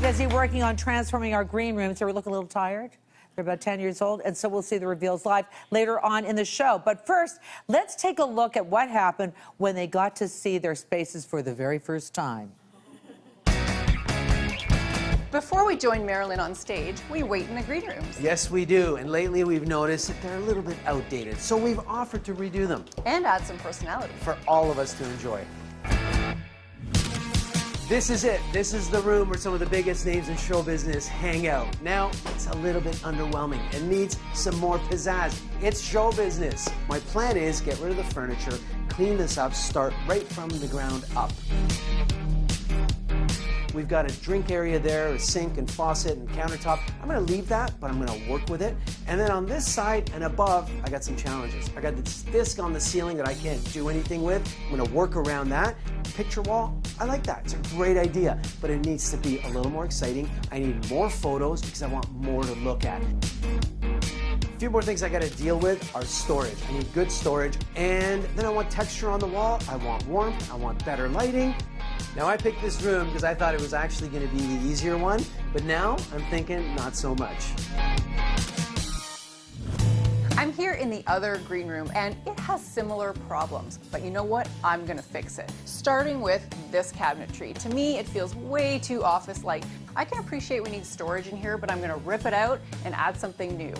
busy working on transforming our green rooms. So we look a little tired. They're about 10 years old, and so we'll see the reveals live later on in the show. But first, let's take a look at what happened when they got to see their spaces for the very first time. Before we join Marilyn on stage, we wait in the green rooms. Yes, we do. And lately we've noticed that they're a little bit outdated. So we've offered to redo them. And add some personality. For all of us to enjoy. This is it. This is the room where some of the biggest names in show business hang out. Now, it's a little bit underwhelming and needs some more pizzazz. It's show business. My plan is get rid of the furniture, clean this up, start right from the ground up. We've got a drink area there, a sink and faucet and countertop. I'm gonna leave that, but I'm gonna work with it. And then on this side and above, I got some challenges. I got this disc on the ceiling that I can't do anything with. I'm gonna work around that. Picture wall, I like that. It's a great idea, but it needs to be a little more exciting. I need more photos because I want more to look at. A few more things I gotta deal with are storage. I need good storage, and then I want texture on the wall. I want warmth, I want better lighting. Now, I picked this room because I thought it was actually going to be the easier one, but now I'm thinking not so much. I'm here in the other green room, and it has similar problems. But you know what? I'm going to fix it. Starting with this cabinetry. To me, it feels way too office-like. I can appreciate we need storage in here, but I'm going to rip it out and add something new.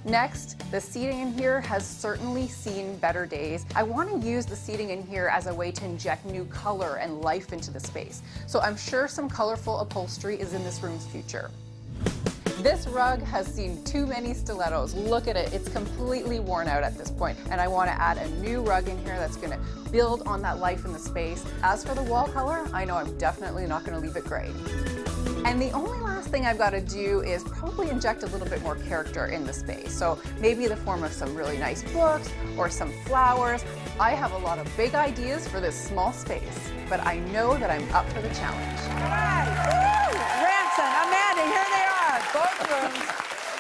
Next, the seating in here has certainly seen better days. I want to use the seating in here as a way to inject new color and life into the space. So I'm sure some colorful upholstery is in this room's future. This rug has seen too many stilettos. Look at it, it's completely worn out at this point. And I want to add a new rug in here that's going to build on that life in the space. As for the wall color, I know I'm definitely not going to leave it gray. And the only last thing I've got to do is probably inject a little bit more character in the space. So maybe in the form of some really nice books or some flowers. I have a lot of big ideas for this small space, but I know that I'm up for the challenge. All right. Woo! Ranson, Amanda, here they are. Both rooms.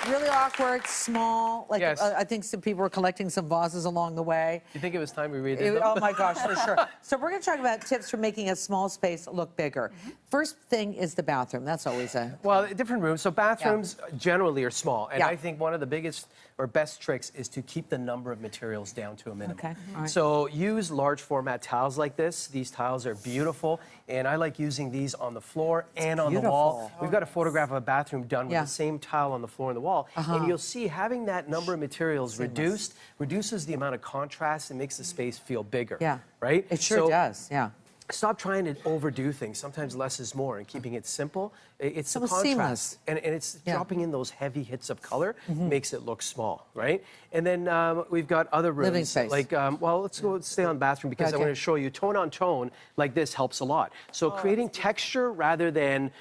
Really awkward, small. Like, yes. I think some people were collecting some vases along the way. You think it was time we redid them? Oh my gosh, for sure. So we're going to talk about tips for making a small space look bigger. First thing is the bathroom. That's always a... Well, different rooms. So bathrooms generally are small. And Yeah. I think one of the biggest or best tricks is to keep the number of materials down to a minimum. Okay, all right. So use large format tiles like this. These tiles are beautiful. And I like using these on the floor and on the wall. We've got a photograph of a bathroom done with the same tile on the floor and the wall. And you'll see having that number of materials reduces the amount of contrast and makes the space feel bigger. Yeah. Right? It sure does, yeah. Stop trying to overdo things. Sometimes less is more, and keeping it simple. It's So the it's contrast, seamless. and it's dropping in those heavy hits of color makes it look small, right? And then we've got other rooms. Living space. Like, well, let's stay on bathroom because I want to show you tone on tone like this helps a lot. So creating texture rather than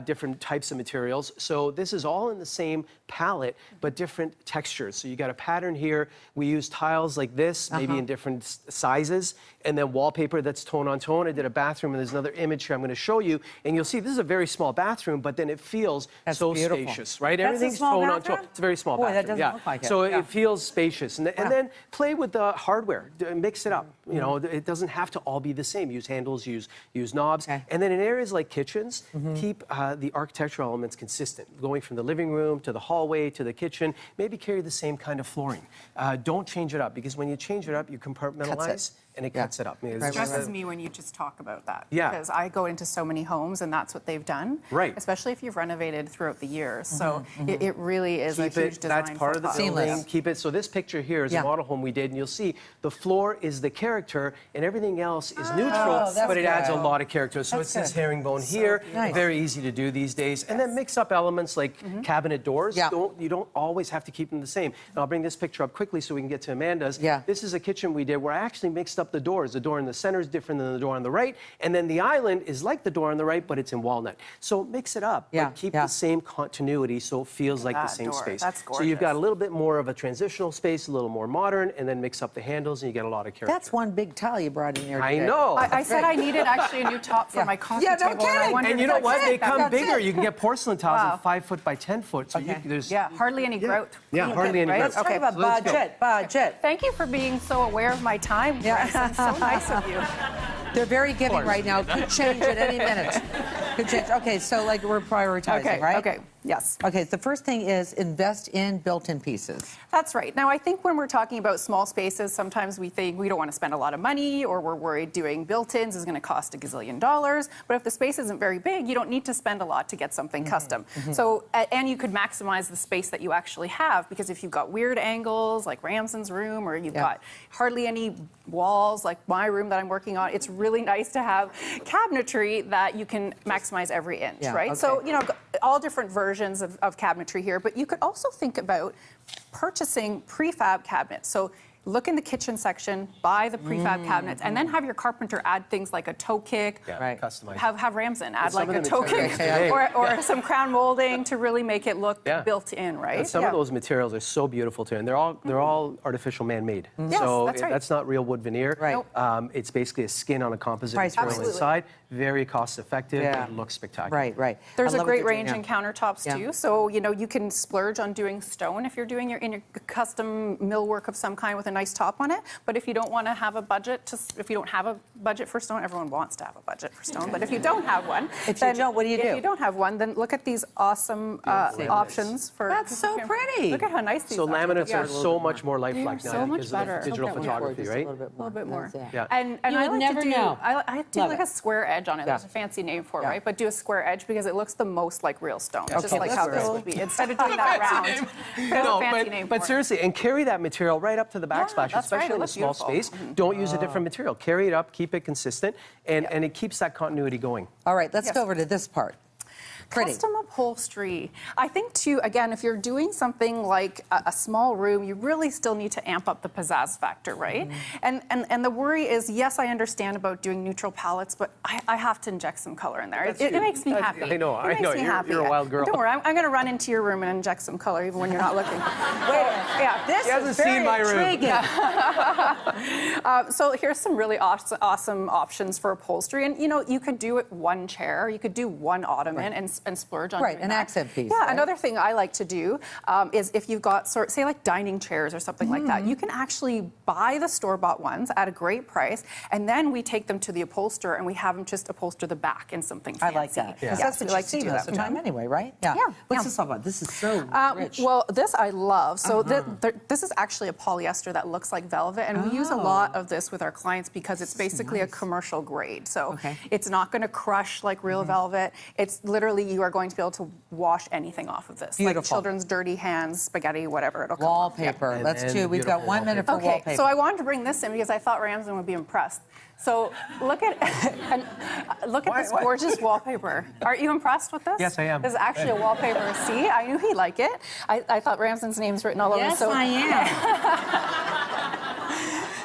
different types of materials. So this is all in the same palette, but different textures. So you got a pattern here. We use tiles like this, maybe in different sizes, and then wallpaper that's tone on tone. I did a bathroom, and there's another image here I'm going to show you, and you'll see this is a very small bathroom, but then it feels so beautiful. Spacious, right? That's Everything's a small tone on bathroom? tone. It's a very small Boy, bathroom. that doesn't look like it. So it feels spacious, and then play with the hardware. Mix it up. You know, it doesn't have to all be the same. Use handles, use knobs, and then in areas like kitchens, keep the architectural elements consistent. Going from the living room to the hallway to the kitchen, maybe carry the same kind of flooring. Don't change it up, because when you change it up, you compartmentalize. And it cuts it up. I mean, It stresses me when you just talk about that. Yeah. Because I go into so many homes, and that's what they've done. Right. Especially if you've renovated throughout the years. So it really is a huge design. That's part of the building. Keep it. So this picture here is a model home we did, and you'll see the floor is the character, and everything else is neutral, but it adds a lot of character. So it's this herringbone here. Very easy to do these days. And then mix up elements like cabinet doors. You don't always have to keep them the same. And I'll bring this picture up quickly so we can get to Amanda's. This is a kitchen we did where I actually mixed up the doors. The door in the center is different than the door on the right, and then the island is like the door on the right, but it's in walnut. So mix it up, but keep the same continuity so it feels like the same space. That's gorgeous. So you've got a little bit more of a transitional space, a little more modern, and then mix up the handles, and you get a lot of character. That's one big tile you brought in there today. I know. I said I needed actually a new top for my coffee table. And you know what? They come bigger. You can get porcelain tiles in 5 foot by 10 foot. So there's hardly any growth. Yeah, hardly any growth. Let's talk about budget. Thank you for being so aware of my time. Yeah, so nice of you. They're very giving right now. Could change at any minute. Could change. Okay, so like we're prioritizing, right? Okay, yes. Okay, the first thing is invest in built-in pieces. That's right. Now, I think when we're talking about small spaces, sometimes we think we don't want to spend a lot of money, or we're worried doing built-ins is going to cost $1 gazillion. But if the space isn't very big, you don't need to spend a lot to get something custom. So, and you could maximize the space that you actually have, because if you've got weird angles like Ramson's room, or you've got hardly any walls like my room that I'm working on, it's really nice to have cabinetry that you can maximize every inch, right? Okay. So, you know, all different versions of cabinetry here, but you could also think about purchasing prefab cabinets. So look in the kitchen section, buy the prefab cabinets, and then have your carpenter add things like a toe kick. Right. Customize. Have Ramson add Some like of a the toe materials kick today- or some crown molding to really make it look built in, right? And some of those materials are so beautiful too, and they're all artificial man-made. Yes, So that's right. that's not real wood veneer. Right. It's basically a skin on a composite Price material point. inside. Very cost-effective. Yeah. It looks spectacular. Right, right. There's I a love what great you're doing range in countertops Yeah. too. So, you know, you can splurge on doing stone if you're doing your custom millwork of some kind with a nice top on it. But if you don't want to have a budget, if you don't have a budget for stone, everyone wants to have a budget for stone. But if you don't have one, If you don't, what do you do? If you don't have one, then look at these awesome options for. That's so pretty. Look at how nice these So are. laminates Yeah. are so much more lifelike They're now so much because better. of digital Okay. photography, right? A A little bit more. Yeah. And You I would like never to do, know. I do Love like it. a square edge on it. There's Yeah. a fancy name for it, Yeah. right? But do a square edge because it looks the most like real stone. Just Okay, like let's how go. this would be. Instead of doing that round. There's a fancy name but for it. seriously, and carry that material right up to the backsplash, that's right, especially it in a looks small beautiful. space. Don't use a different material. Carry it up, keep it consistent, and it keeps that continuity going. All right, let's Yes. go over to this part. Pretty. Custom upholstery. I think too, again, if you're doing something like a small room, you really still need to amp up the pizzazz factor, right? And the worry is, yes, I understand about doing neutral palettes, but I have to inject some color in there. It makes me happy. I know, It I makes know. me You're happy. a wild girl. Don't worry, I'm going to run into your room and inject some color even when you're not looking. Yeah. This He hasn't is very seen my room. intriguing. So here's some really awesome options for upholstery. And, you know, you could do it one chair, you could do one ottoman and splurge on Right, doing an that. accent piece, Yeah, right? another thing I like to do is if you've got, say, like dining chairs or something like that, you can actually buy the store-bought ones at a great price, and then we take them to the upholsterer and we have them just upholster the back in something I fancy. like that. Because Yeah. that's what we you like to see do most that. of the time anyway, right? Yeah, What's yeah. this all about? This is so rich. Well, this I love. So this is actually a polyester that looks like velvet, and we use a lot of this with our clients because it's basically a commercial grade. So it's not going to crush like real velvet. It's literally, you are going to be able to wash anything off of this. Beautiful. Like children's dirty hands, spaghetti, whatever. It'll come off. Yeah. Wallpaper. And Let's then do. We've got beautiful 1 minute for Okay, wallpaper. so I wanted to bring this in because I thought Ramsden would be impressed. So look at this gorgeous wallpaper. Aren't you impressed with this? Yes, I am. This is actually a wallpaper. See, I knew he'd like it. I thought Ramsden's name's written all over. Yes, So I am.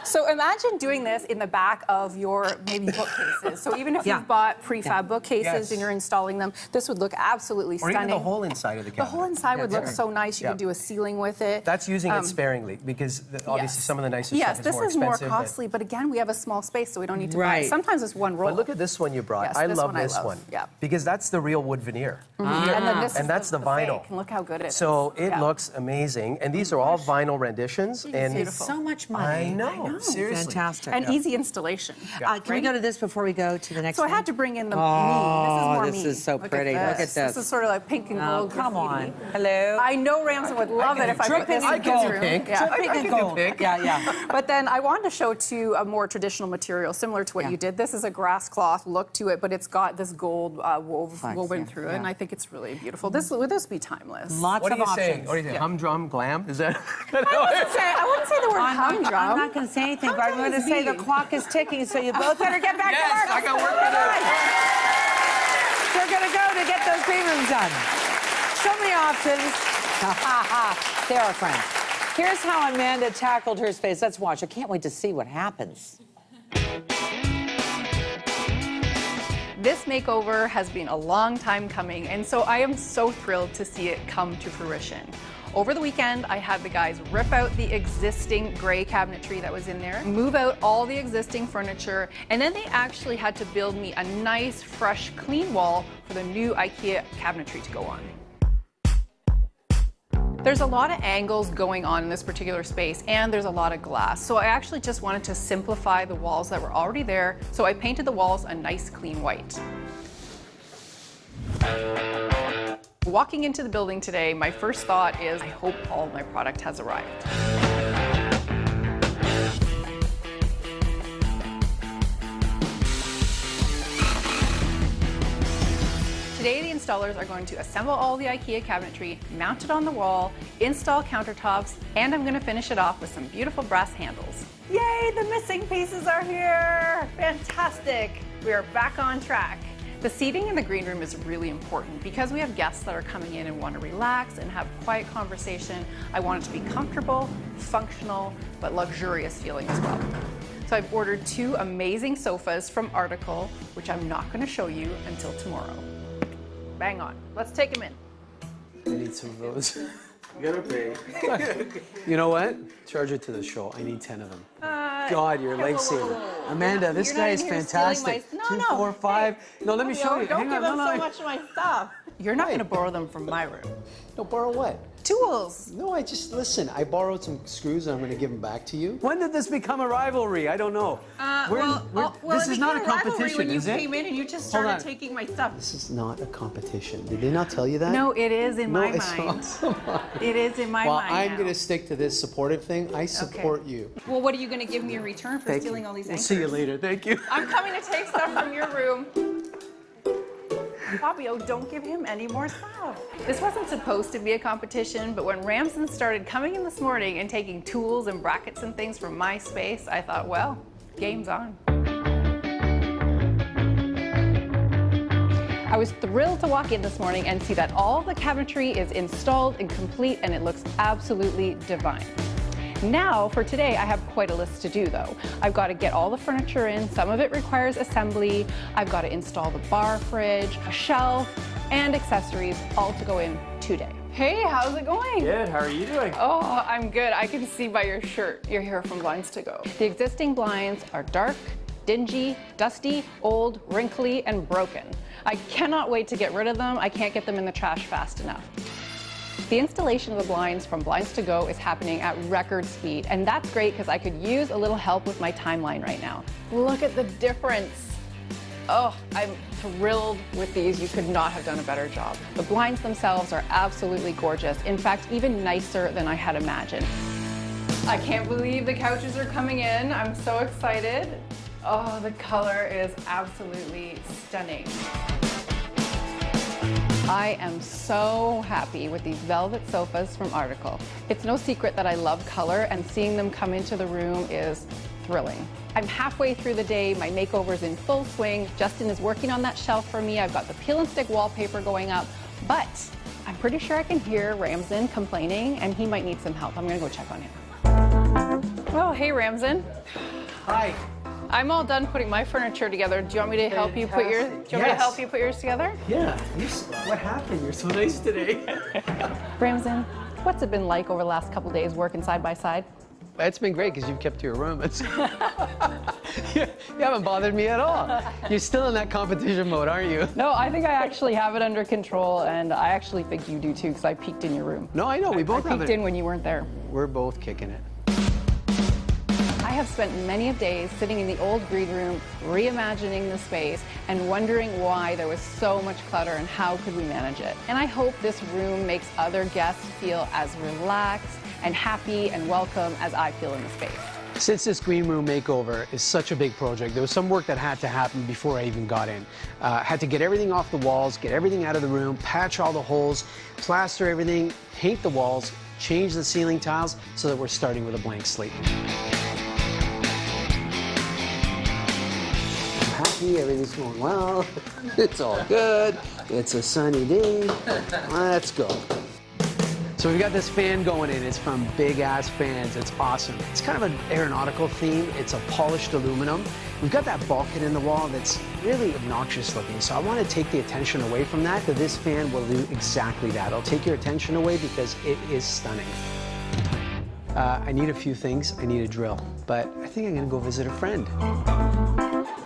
So imagine doing this in the back of your maybe bookcases. So even if Yeah. you've bought prefab bookcases Yes. and you're installing them, this would look absolutely Or stunning. even the whole inside of the The cabinet. whole inside would look Yeah. so nice. You Yeah. could do a ceiling with it. That's using it sparingly because obviously Yes. some of the nicer Yes, stuff this is more is more expensive. costly, but again, we have a small space, so we don't need to buy Right. it. Sometimes it's one roll. But look at this one you brought. Yes, I this love one I this love. one. Yeah. Because that's the real wood veneer. And then this is And that's the vinyl. fake. And look how good it is. So it Yeah. looks amazing. And these are all vinyl renditions. And beautiful. So much money. I know. Seriously. Fantastic. And easy installation. Can we go to this before we go to the next So I thing? had to bring in the me. Oh, This is more this me. is so pretty. Look at this. This is sort of like pink and Oh, gold come graffiti. on. Hello. I know Ramsden would love it if I put dripping this in in his gold. room. Pink. Yeah. Pink I and can do gold. pink. Yeah. But then I wanted to show too a more traditional material, similar to what Yeah. you did. This is a grass cloth look to it, but it's got this gold woven yeah. through it, Yeah. and I think it's really beautiful. Would this be timeless? Lots What are of you options. saying? What are you saying? Yeah. Humdrum, glam? Is that? I wouldn't say the word humdrum. I'm not going to say anything, but I'm going to say the clock is ticking, so you both better get back to Yes, work. I got work to do. We're going to go to get those green rooms done. So many options. They're our friends. Here's how Amanda tackled her space. Let's watch. I can't wait to see what happens. This makeover has been a long time coming, and so I am so thrilled to see it come to fruition. Over the weekend, I had the guys rip out the existing gray cabinetry that was in there, move out all the existing furniture, and then they actually had to build me a nice, fresh, clean wall for the new IKEA cabinetry to go on. There's a lot of angles going on in this particular space, and there's a lot of glass. So I actually just wanted to simplify the walls that were already there, so I painted the walls a nice clean white. Walking into the building today, my first thought is, I hope all my product has arrived. Today, the installers are going to assemble all the IKEA cabinetry, mount it on the wall, install countertops, and I'm going to finish it off with some beautiful brass handles. Yay, the missing pieces are here! Fantastic! We are back on track. The seating in the green room is really important because we have guests that are coming in and want to relax and have quiet conversation. I want it to be comfortable, functional, but luxurious feeling as well. So I've ordered 2 amazing sofas from Article, which I'm not going to show you until tomorrow. Bang on. Let's take them in. I need some of those. You gotta pay. You know what? Charge it to the show. I need 10 of them. God, you're a lifesaver. Amanda, this guy is fantastic. No, 2, no. 4, 5. No, let me show you. Don't Hang give on. them so much of my stuff. You're not Why? going to borrow them from my room. No, borrow what? Tools. No, listen, I borrowed some screws and I'm going to give them back to you. When did this become a rivalry? I don't know. This is not a competition, when you is it? came in and you just Hold started on. taking my stuff. This is not a competition. Did they not tell you that? No, it is in my it's mind. not. It is in my Well, mind I'm now. going to stick to this supportive thing. I support you. Well, what are you going to give me in return for Thank stealing you. all these We'll anchors? see you later. Thank you. I'm coming to take stuff from your room. Fabio, don't give him any more stuff. This wasn't supposed to be a competition, but when Ramson started coming in this morning and taking tools and brackets and things from my space, I thought, well, game's on. I was thrilled to walk in this morning and see that all the cabinetry is installed and complete, and it looks absolutely divine. Now, for today, I have quite a list to do though. I've got to get all the furniture in. Some of it requires assembly. I've got to install the bar fridge, a shelf, and accessories, all to go in today. Hey, how's it going? Good, how are you doing? Oh, I'm good. I can see by your shirt you're here from Blinds to Go. The existing blinds are dark, dingy, dusty, old, wrinkly, and broken. I cannot wait to get rid of them. I can't get them in the trash fast enough. The installation of the blinds from Blinds to Go is happening at record speed, and that's great because I could use a little help with my timeline right now. Look at the difference. Oh, I'm thrilled with these. You could not have done a better job. The blinds themselves are absolutely gorgeous. In fact, even nicer than I had imagined. I can't believe the couches are coming in. I'm so excited. Oh, the color is absolutely stunning. I am so happy with these velvet sofas from Article. It's no secret that I love color, and seeing them come into the room is thrilling. I'm halfway through the day, my makeover is in full swing. Justin is working on that shelf for me. I've got the peel and stick wallpaper going up, but I'm pretty sure I can hear Ramson complaining, and he might need some help. I'm gonna go check on him. Oh, hey Ramson. Hi. I'm all done putting my furniture together. Do you want me to help you put yours? Do you want me to Yes. help you put yours together? Yeah. What happened? You're so nice today. Ramson, what's it been like over the last couple days working side by side? It's been great because you've kept your room. You haven't bothered me at all. You're still in that competition mode, aren't you? No, I think I actually have it under control, and I actually think you do too, because I peeked in your room. No, I know. We both I have peeked it. in when you weren't there. We're both kicking it. I have spent many of days sitting in the old green room, reimagining the space, and wondering why there was so much clutter and how could we manage it. And I hope this room makes other guests feel as relaxed and happy and welcome as I feel in the space. Since this green room makeover is such a big project, there was some work that had to happen before I even got in. Had to get everything off the walls, get everything out of the room, patch all the holes, plaster everything, paint the walls, change the ceiling tiles so that we're starting with a blank slate. I'm happy, everything's going well, it's all good, it's a sunny day, let's go. So we've got this fan going in. It's from Big Ass Fans. It's awesome. It's kind of an aeronautical theme. It's a polished aluminum. We've got that bulkhead in the wall that's really obnoxious looking. So I want to take the attention away from that. So this fan will do exactly that. It'll take your attention away because it is stunning. I need a few things. I need a drill, but I think I'm going to go visit a friend.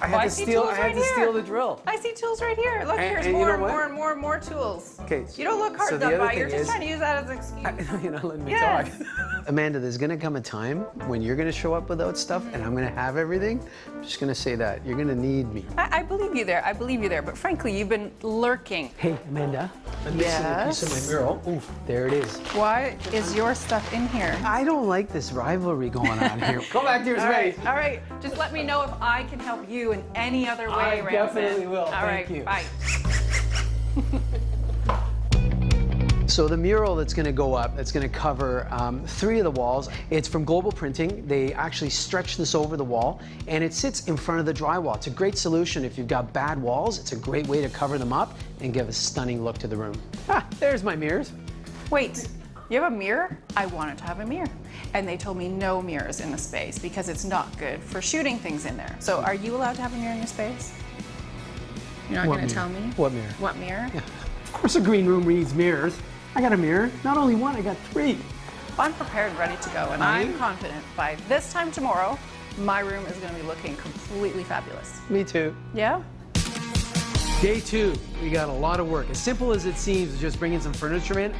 I had to steal the drill. I see tools right here. Look, here's and more you and know what? more and more and more tools. Okay. You don't look hard so the done other by. thing You're just is- trying to use that as an excuse. You're not letting me Yes. talk. Amanda, there's gonna come a time when you're gonna show up without stuff and I'm gonna have everything. I'm just gonna say that. You're gonna need me. I believe you there. I believe you there. But frankly, you've been lurking. Hey, Amanda, I'm missing a piece of my mural. Ooh, there it is. Why is your stuff in here? I don't like this rivalry going on here. Go back to your space. All right. Just let me know if I can help you in any other way, Ramsey. Definitely will. All right. Thank you. Bye. So the mural that's going to go up, that's going to cover 3 of the walls. It's from Global Printing. They actually stretch this over the wall, and it sits in front of the drywall. It's a great solution if you've got bad walls. It's a great way to cover them up and give a stunning look to the room. Ah, there's my mirrors. Wait, you have a mirror? I wanted to have a mirror. And they told me no mirrors in the space because it's not good for shooting things in there. So are you allowed to have a mirror in your space? You're not going to tell me? What mirror? What mirror? Yeah. Of course a green room needs mirrors. I got a mirror. Not only one, I got 3. I'm prepared, ready to go, and I'm confident by this time tomorrow, my room is going to be looking completely fabulous. Me too. Yeah? Day 2, we got a lot of work. As simple as it seems, just bringing some furniture in,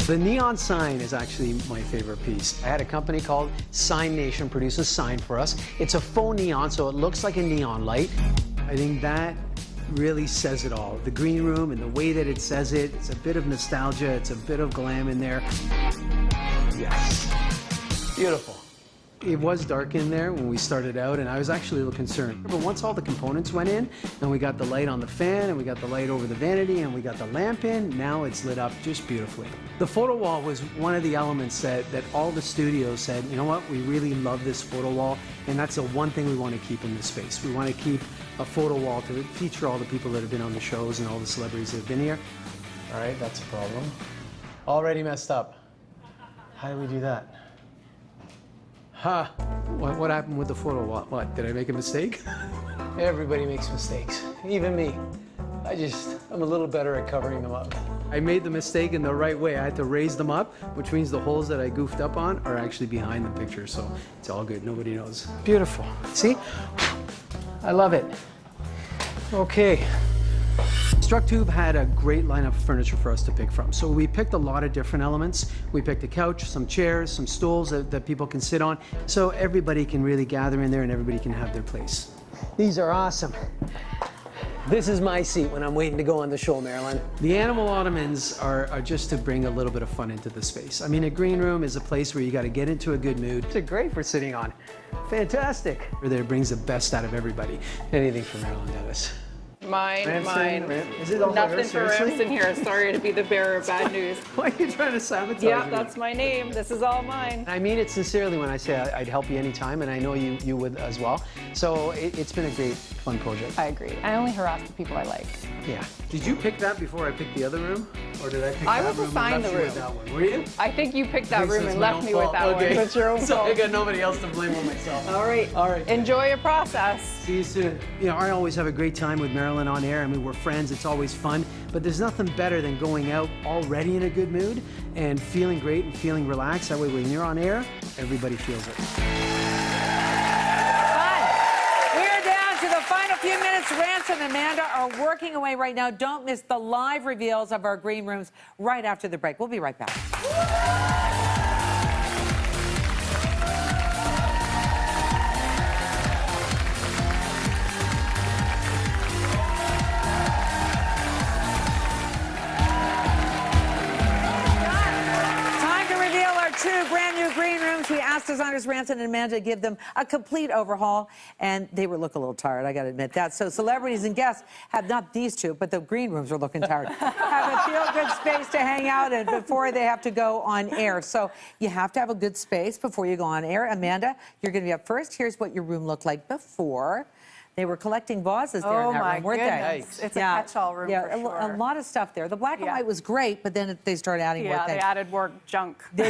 The neon sign is actually my favorite piece. I had a company called Sign Nation produce a sign for us. It's a faux neon, so it looks like a neon light. I think that really says it all. The green room and the way that it says it, it's a bit of nostalgia, it's a bit of glam in there. Yes, beautiful. It was dark in there when we started out, and I was actually a little concerned. But once all the components went in, and we got the light on the fan, and we got the light over the vanity, and we got the lamp in, now it's lit up just beautifully. The photo wall was one of the elements that all the studios said, you know what, we really love this photo wall, and that's the one thing we want to keep in this space. We want to keep a photo wall to feature all the people that have been on the shows and all the celebrities that have been here. All right, that's a problem. Already messed up. How do we do that? Huh, what happened with the photo wall? What, did I make a mistake? Everybody makes mistakes, even me. I'm a little better at covering them up. I made the mistake in the right way. I had to raise them up, which means the holes that I goofed up on are actually behind the picture, so it's all good, nobody knows. Beautiful, see? I love it. Okay. Structube had a great lineup of furniture for us to pick from. So we picked a lot of different elements. We picked a couch, some chairs, some stools that people can sit on. So everybody can really gather in there and everybody can have their place. These are awesome. This is my seat when I'm waiting to go on the show, Marilyn. The animal ottomans are just to bring a little bit of fun into the space. I mean, a green room is a place where you got to get into a good mood. They're great for sitting on. Fantastic. There brings the best out of everybody. Anything for Marilyn Dennis. Mine. Is it all Nothing for seriously? Ramson here. Sorry to be the bearer of bad news. Why are you trying to sabotage Yeah, me? that's my name. This is all mine. I mean it sincerely when I say I'd help you anytime, and I know you would as well. So it's been a great, fun project. I agree. I only harass the people I like. Yeah. Did you pick that before I picked the other room? Or did I pick I that was room and assigned left the you with room. that one? Were you? I think you picked that room It's and my left own me with fault. that Okay. one. That's your own So fault. I got nobody else to blame on myself. All right. All right. Enjoy your process. See you soon. You know, I always have a great time with Marilyn on air. I mean, we're friends. It's always fun. But there's nothing better than going out already in a good mood and feeling great and feeling relaxed. That way, when you're on air, everybody feels it. Fun. We're down to the final few minutes. Ransom and Amanda are working away right now. Don't miss the live reveals of our green rooms right after the break. We'll be right back. Time to reveal our 2 brand new green rooms. We asked designers Ransom and Amanda to give them a complete overhaul, and they look a little tired, I gotta admit that. So celebrities and guests have not these 2, but the green rooms are looking tired. Have a feel-good space to hang out in before they have to go on air. So you have to have a good space before you go on air. Amanda, you're gonna be up first. Here's what your room looked like before. They were collecting vases there in that room, weren't goodness. they? It's a catch-all room Yeah, for sure. a lot of stuff there. The black and white was great, but then they started adding more Yeah, things. they added more junk. All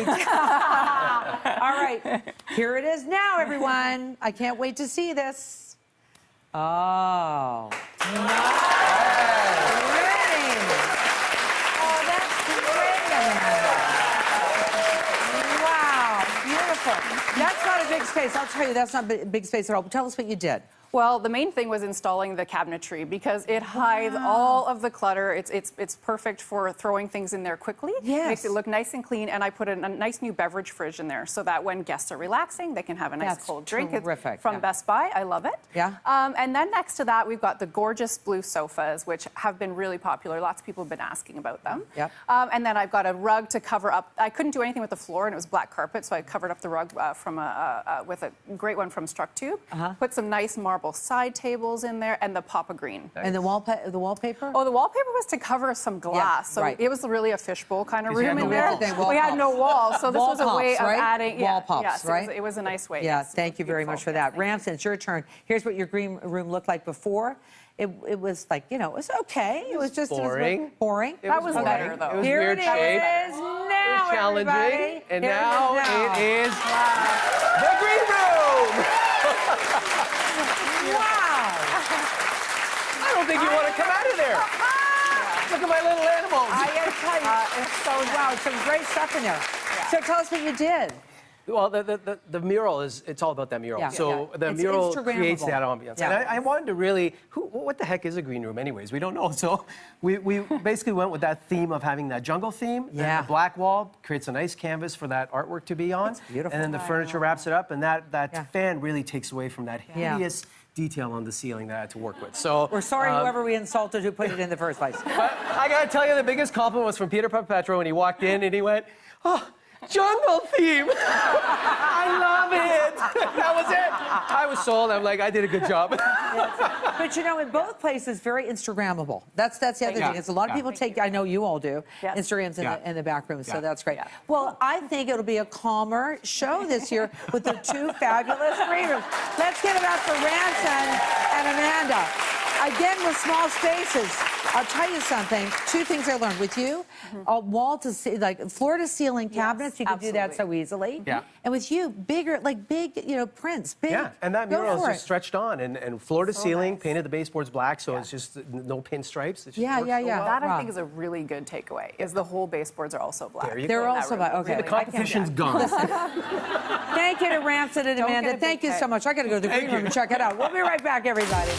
right, here it is now, everyone. I can't wait to see this. Oh, nice. Pretty. Oh, that's great. Wow, beautiful. That's not a big space. I'll tell you, that's not a big space at all. But tell us what you did. Well, the main thing was installing the cabinetry because it hides all of the clutter. It's perfect for throwing things in there quickly. Yes. Makes it look nice and clean. And I put a nice new beverage fridge in there so that when guests are relaxing, they can have a nice That's cold drink. terrific, It's from yeah. Best Buy. I love it. Yeah. And then next to that, we've got the gorgeous blue sofas, which have been really popular. Lots of people have been asking about them. Yep. And then I've got a rug to cover up. I couldn't do anything with the floor, and it was black carpet, so I covered up the rug with a great one from Struck Tube. Put some nice marble side tables in there, and the Papa Green. And the wallpaper? Oh, the wallpaper was to cover some glass, so right. it was really a fishbowl kind of Because you room had in no there. walls. We had no walls, so this Wall was a way pops, of right? adding. Wall pops, yes, right? It was a nice way. Yeah, yes, thank you very much for that. Ramson, it's your turn. Here's what your green room looked like before. It was like, you know, it was okay. It was just boring. Boring. That was boring. better, though. It was Here weird it shape. is now, Challenging. everybody. And Here now it it is the green room. Wow. I don't think you want to come out of there. Look at my little animals. I gotta tell you, it's so wow, some great stuff in there. So tell us what you did. Well, the mural it's all about that mural. Yeah. So Yeah. the It's mural Instagrammable. creates that ambiance. Yeah. And I wanted to really, what the heck is a green room anyways? We don't know. So we basically went with that theme of having that jungle theme. Yeah. And the black wall creates a nice canvas for that artwork to be on. It's beautiful. And then the furniture wraps it up, and that Yeah. fan really takes away from that Yeah. hideous detail on the ceiling that I had to work with. So We're sorry whoever we insulted who put it in the first place. But I gotta tell you, the biggest compliment was from Peter Papetro when he walked in and he went, "Oh, jungle theme! I love it!" That was it. I was sold. I'm like, I did a good job. But you know, in both places, very Instagrammable. That's the other Yeah. thing. Is a lot of people take. I know you all do. Yes. Instagrams Yeah. in the back room, so Yeah. that's great. Yeah. Well, I think it'll be a calmer show this year with the two fabulous green rooms. Let's get it up for Ranson and Amanda. Again, with small spaces. I'll tell you something. Two things I learned with you: wall to like floor to ceiling cabinets. You can do that so easily. Yeah. And with you, bigger, like big, prints. Big. Yeah, and that Go mural is for just it. stretched on and floor to ceiling, nice. painted the baseboards black, so it's just no pinstripes. It just Yeah, works yeah, so yeah. well. That I Wow. think is a really good takeaway. Is the whole baseboards are also black. There you They're go. also about okay. The competition's gone. Thank you to Ramson and Don't Amanda. get a big Thank you head. so much. I got to go to the green room and check it out. We'll be right back, everybody.